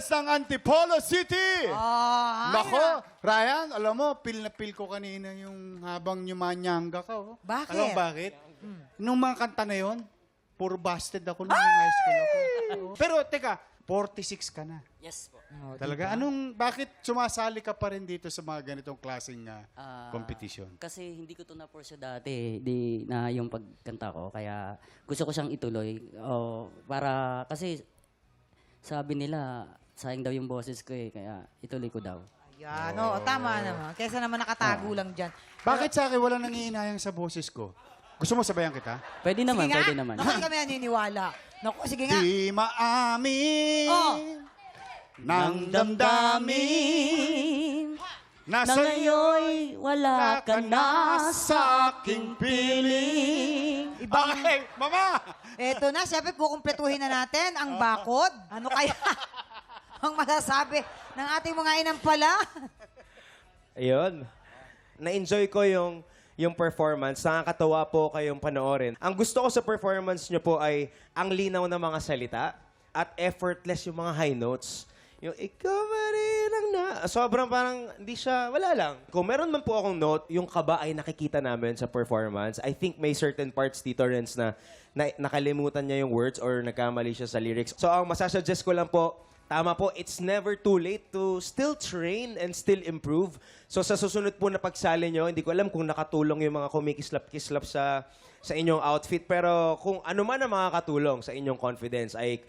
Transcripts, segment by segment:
Princess ng Antipolo City! Nako, Ryan, alam mo, pil na pil ko kanina yung habang nyumanyanga ka. Oh. Bakit? Alam mo bakit? Nung mga kanta na yon, puro busted ako nung high school ako. Pero teka, 46 ka na. Yes po. Talaga, bakit sumasali ka pa rin dito sa mga ganitong klaseng competition? Kasi hindi ko to na-pursue dati, na yung pagkanta ko. Kaya gusto ko siyang ituloy. Kasi sabi nila, sayang daw yung boses ko eh. Kaya ituloy ko daw. Yan, tama naman. Kesa naman nakatago lang dyan. Bakit sa akin wala nangihinayang sa boses ko? Gusto mo sabayan kita? Pwede naman, Sige nga. pwede naman. Bakit kami naniniwala? Naku, sige nga. Di maamin ng damdamin Na ngayon'y wala ka na sa aking piling. Okay, mama! Eto na, siyempre kukumpletuhin na natin ang bakod. Ano kaya ang masasabi ng ating mga inampala? Ayun. Na-enjoy ko yung performance. Nakakatawa po kayong panoorin. Ang gusto ko sa performance nyo po ay ang linaw ng mga salita at effortless yung mga high notes. Yung ikaw ba rin ang na... Sobrang parang hindi siya... Wala lang. Kung meron man po akong note, yung kaba ay nakikita namin sa performance. I think may certain parts, Tito Renz, na nakalimutan niya yung words or nagkamali siya sa lyrics. So ang masasuggest ko lang po, tama po, it's never too late to still train and still improve. So sa susunod po na pagsali nyo, hindi ko alam kung nakatulong yung mga kumikislap-kislap sa inyong outfit. Pero kung ano man ang makakatulong sa inyong confidence, ay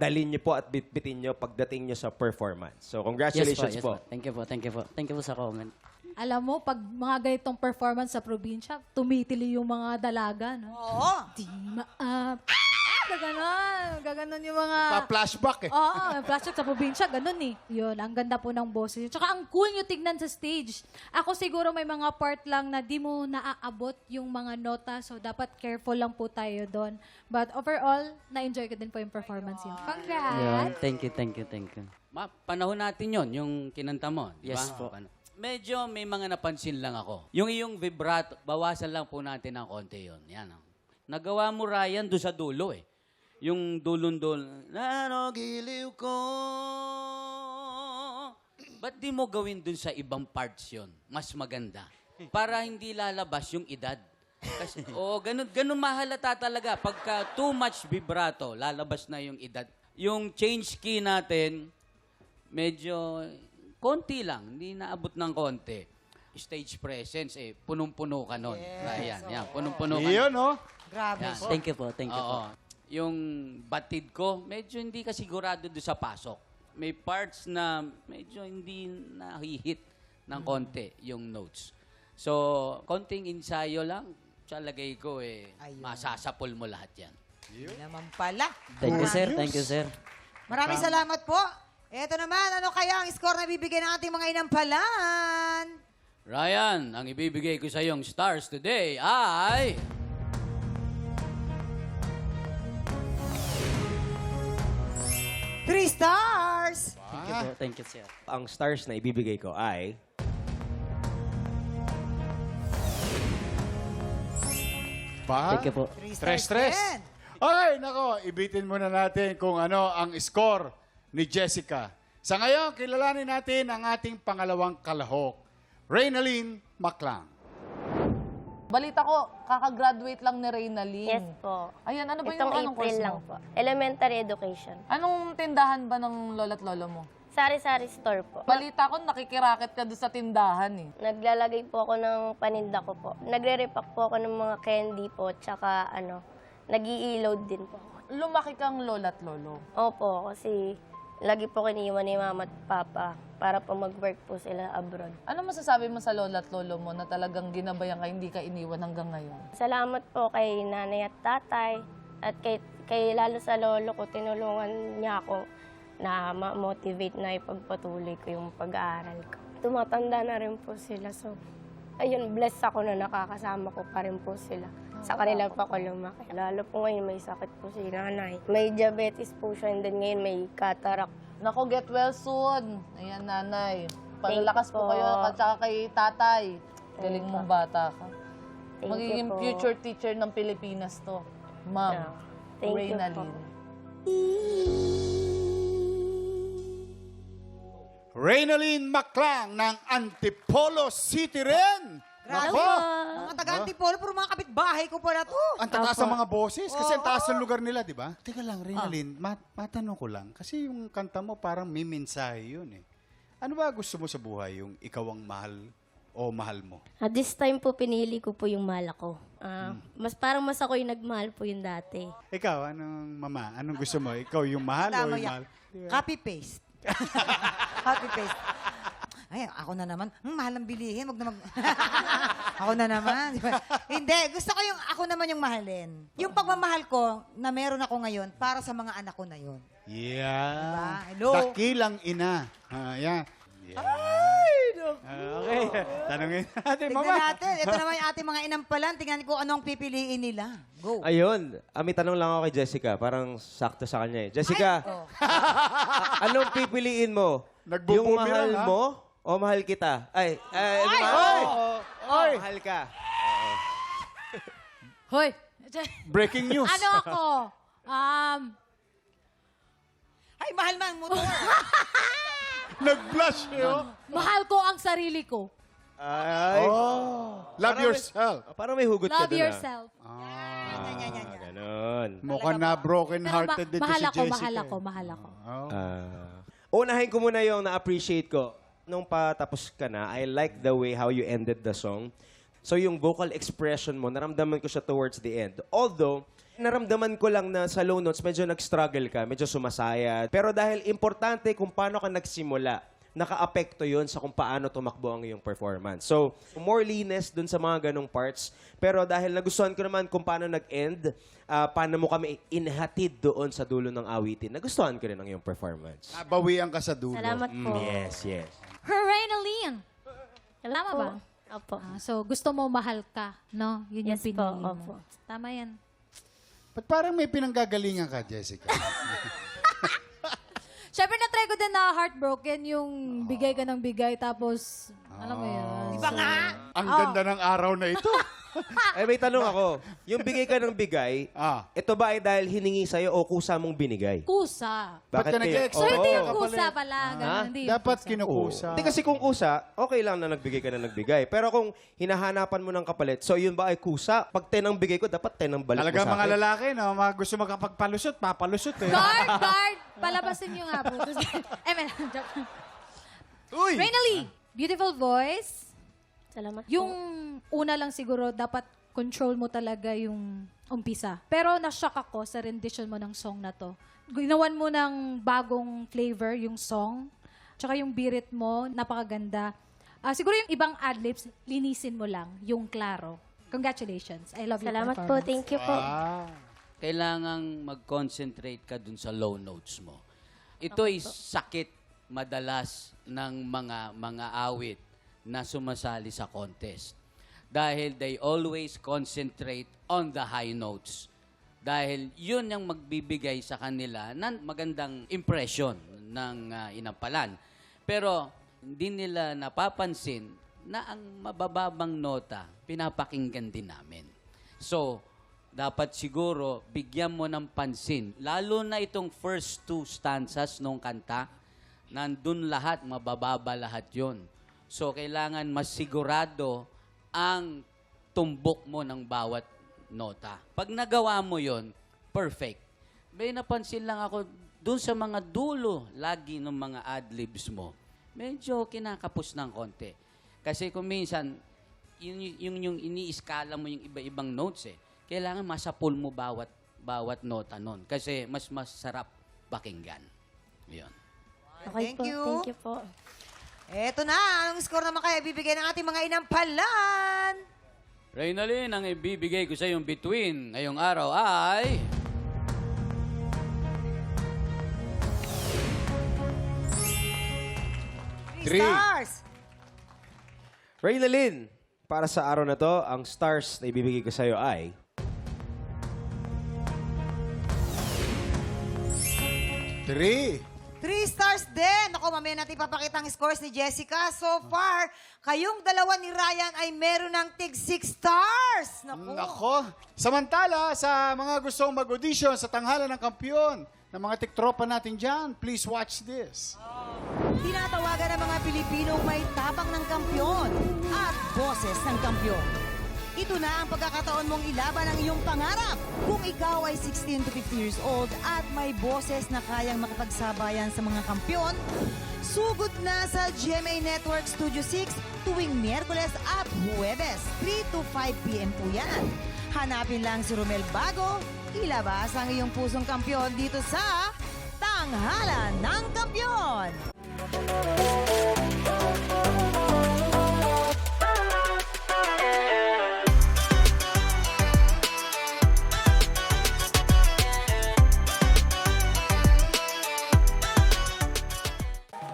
dalhin nyo po at bitbitin nyo pagdating nyo sa performance. So congratulations Yes po. Thank you po, thank you po. Thank you po sa comment. Alam mo, pag mga ganitong performance sa probinsya, tumitili yung mga dalaga, no? Oo. Di maap. Gaganon yung mga... Pa-flashback eh. Oo, may plastic sa probinsya, ganun eh. Yun, ang ganda po ng boses. Tsaka ang cool nyo tignan sa stage. Ako siguro may mga part lang na di mo naaabot yung mga nota, so dapat careful lang po tayo doon. But overall, na-enjoy ko din po yung performance yun. Congrats! Yun, thank you, thank you, thank you. Panahon natin yon yung kinanta mo, di ba? Yes po. Medyo may mga napansin lang ako. Yung iyong vibrato, bawasan lang po natin ng konti yon. Yan. Nagawa mo, Ryan, doon sa dulo eh. Yung dulon-dulon, giliw ko. Ba't di mo gawin dun sa ibang parts yon? Mas maganda. Para hindi lalabas yung edad. Kasi, ganun mahalata talaga. Pagka too much vibrato, lalabas na yung edad. Yung change key natin, medyo konti lang. Hindi naabot ng konti. Stage presence, punong-puno ka nun. Ryan, yan, punong-puno ka Iyon, nun. Grabe. Yan. Thank you po, thank you po. Oo. Yung batid ko, medyo hindi ka sigurado doon sa pasok. May parts na medyo hindi nahihit ng konti yung notes. So, konting ensayo lang, lagay ko Ayun. masasapol mo lahat yan. Hindi naman pala. Thank you, sir. Thank you, sir. Maraming salamat po. Eto naman, ano kaya ang score na bibigyan ng ating mga inampalan? Ryan, ang ibibigay ko sa iyong stars today ay... 3 stars! Thank you po, thank you, sir. Ang stars na ibibigay ko ay... Thank you po. 3 stars Stress. din. Okay, nako, ibitin muna natin kung ano ang score ni Jessica. Sa ngayon, kilalanin natin ang ating pangalawang kalahok, Reynalyn Maclang. Balita ko, kakagraduate lang ni Reynalyn. Yes po. Ayan, ano ba Itong yung anong April course lang mo? po. Elementary education. Anong tindahan ba ng lola't lolo mo? Sari-sari store po. Balita ko, nakikiraket ka doon sa tindahan eh. Naglalagay po ako ng paninda ko po. Nagre-repack po ako ng mga candy po, tsaka nag-i-load din po ako. Lumaki kang lola't lolo. Opo, kasi lagi po kiniwan ni mama at papa para po mag-work po sila abroad. Ano masasabi mo sa lola't lolo mo na talagang ginabayan ka, hindi ka iniwan hanggang ngayon? Salamat po kay nanay at tatay at kay lalo sa lolo ko, tinulungan niya ako na ma-motivate na ipagpatuloy ko yung pag-aaral ko. Tumatanda na rin po sila. So, ayun, blessed ako na nakakasama ko pa rin po sila. Sa kanila pa ko lumaki. Lalo po ngayon may sakit po si nanay. May diabetes po siya and then ngayon may cataract. Nako, get well soon. Ayan, nanay. Palalakas Thank you po po. kayo at saka kay tatay. Galing Thank mong you. bata ka. Thank you Magiging po. future teacher ng Pilipinas to. Ma'am, Thank you po. Reynalyn. Reynalyn Maclang ng Antipolo City rin. Grabe. Nako. Mga taga-Antipolo, pero mga kapitbahay ko pala to. Ang tataas ng mga boses kasi ang taas ng lugar nila, di ba? Teka lang, Reynalyn, matanong ko lang. Kasi yung kanta mo parang may mensahe yun eh. Ano ba gusto mo sa buhay? Yung ikaw ang mahal o mahal mo? At this time po, pinili ko po yung mahal ako. Mas ako yung nagmahal po yung dati. Ikaw, mama? Anong gusto mo? Ikaw yung mahal o Tama yung yan. mahal? Copy-paste. Copy-paste. Ay, ako na naman. Mahal ang bilihin. Wag na ako na naman. Di ba? Hindi. Gusto ko yung ako naman yung mahalin. Yung pagmamahal ko na meron ako ngayon para sa mga anak ko na yun. Yeah. Diba? Hello? Dakilang ina. Yan. Yeah. Okay. Tanungin natin, Tignan mama. natin. Ito naman yung ating mga inampalan. Tingnan ko anong pipiliin nila. Go. Ayun, may tanong lang ako kay Jessica. Parang sakto sa kanya eh. Jessica, Oh. anong pipiliin mo? Nagbububi Yung mahal lang, ha? mo o mahal kita? Mahal ka. Hoy! Breaking news. Ano ako? Ay, mahal man ang motor. Nag-blush eh, oh. Mahal ko ang sarili ko. Ay. Love Parang yourself. Parang may hugot ka Love doon. yourself. Yan. Ganon. Mukhang na broken-hearted din to mahal si ako, Jessica. mahal ako. Oh. Unahin ko muna yung na-appreciate ko. Nung patapos ka na, I like the way how you ended the song. So yung vocal expression mo, naramdaman ko siya towards the end. Although, naramdaman ko lang na sa low notes, medyo nag-struggle ka, medyo sumasayad. Pero dahil importante kung paano ka nagsimula, naka-apekto yun sa kung paano tumakbo ang iyong performance. So, more linis dun sa mga ganong parts. Pero dahil nagustuhan ko naman kung paano nag-end, paano mo kami inhatid doon sa dulo ng awitin, nagustuhan ko rin ang iyong performance. Nabawian ka sa dulo. Salamat po. Yes. Reynalyn! Hello Tama po. ba? Opo. So, gusto mo mahal ka, no? Yun Yes yung po, pinili mo. opo. Tama yan. Ba't parang may pinanggagalingan ka, Jessica? Siyempre, na-try ko din na heartbroken yung bigay ka ng bigay, tapos, alam mo yun. Di ba nga? Ang ganda ng araw na ito. May tanong ako. Yung bigay ka ng bigay, ito ba ay dahil hiningi sa'yo o kusa mong binigay? Kusa. Ba't ka kaya- So, nag-expect? hindi Oo. yung kusa pala. Ganun, hindi yung Dapat kusa. kinukusa. Hindi kasi kung kusa, okay lang na nagbigay ka na nagbigay. Pero kung hinahanapan mo ng kapalit, so yun ba ay kusa? Pag 10 ang bigay ko, dapat 10 ang balik Talaga mo sa mga akin. lalaki, no? Mga gusto makapagpalusot, papalusot eh. Guard! Palabasin nyo nga po. Joke. Uy! Reynalyn, beautiful voice. Salamat po. Yung una lang siguro, dapat control mo talaga yung umpisa. Pero na-shock ako sa rendition mo ng song na to. Ginawan mo ng bagong flavor yung song. Tsaka yung birit mo, napakaganda. Siguro yung ibang adlibs, linisin mo lang yung klaro. Congratulations. I love your Salamat po. performance. Thank you po. Kailangang mag-concentrate ka dun sa low notes mo. Ito ay sakit madalas ng mga awit na sumasali sa contest. Dahil they always concentrate on the high notes. Dahil yun yung magbibigay sa kanila ng magandang impression ng inampalan. Pero hindi nila napapansin na ang mabababang nota, pinapakinggan din namin. So, dapat siguro bigyan mo ng pansin. Lalo na itong first 2 stanzas nung kanta, nandun lahat, mabababa lahat yun. So, kailangan mas sigurado ang tumbok mo ng bawat nota. Pag nagawa mo yon, perfect. May napansin lang ako, dun sa mga dulo, lagi ng mga adlibs mo, medyo kinakapos ng konti. Kasi kung minsan, yung ini-skala mo yung iba-ibang notes eh, kailangan masapul mo bawat nota nun. Kasi mas masarap pakinggan. Yun. Okay Thank po. you. Thank you po. Eto na. Anong score naman kaya bibigay ng ating mga inampalan? Reynalyn, ang ibibigay ko sa iyong between ngayong araw ay... Three. Stars! Reynalyn, para sa araw na to, ang stars na ibibigay ko sa'yo ay... 3. 3 stars din. Ako, mamaya natin ipapakita ang scores ni Jessica. So far, kayong dalawa ni Ryan ay meron ng tig 6 stars. Naku. Nako. Samantala, sa mga gustong mag-audition sa tanghalan ng kampiyon, ng mga tiktropa natin dyan, please watch this. Tinatawagan ng mga Pilipinong may tapang ng kampyon at boses ng kampyon. Ito na ang pagkakataon mong ilaban ang iyong pangarap. Kung ikaw ay 16 to 50 years old at may boses na kayang makipagsabayan sa mga kampyon, sugod na sa GMA Network Studio 6 tuwing Miyerkules at Huwebes, 3 to 5 p.m. po yan. Hanapin lang si Romel Bago, ilabas ang iyong pusong kampyon dito sa Tanghalan ng Kampyon!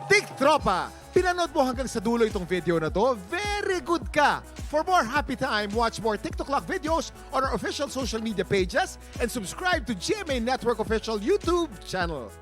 Tik Tropa! Pinanood mo hanggang sa dulo itong video na to? Very good ka! For more happy time, watch more TikTok Clock videos on our official social media pages and subscribe to GMA Network official YouTube channel.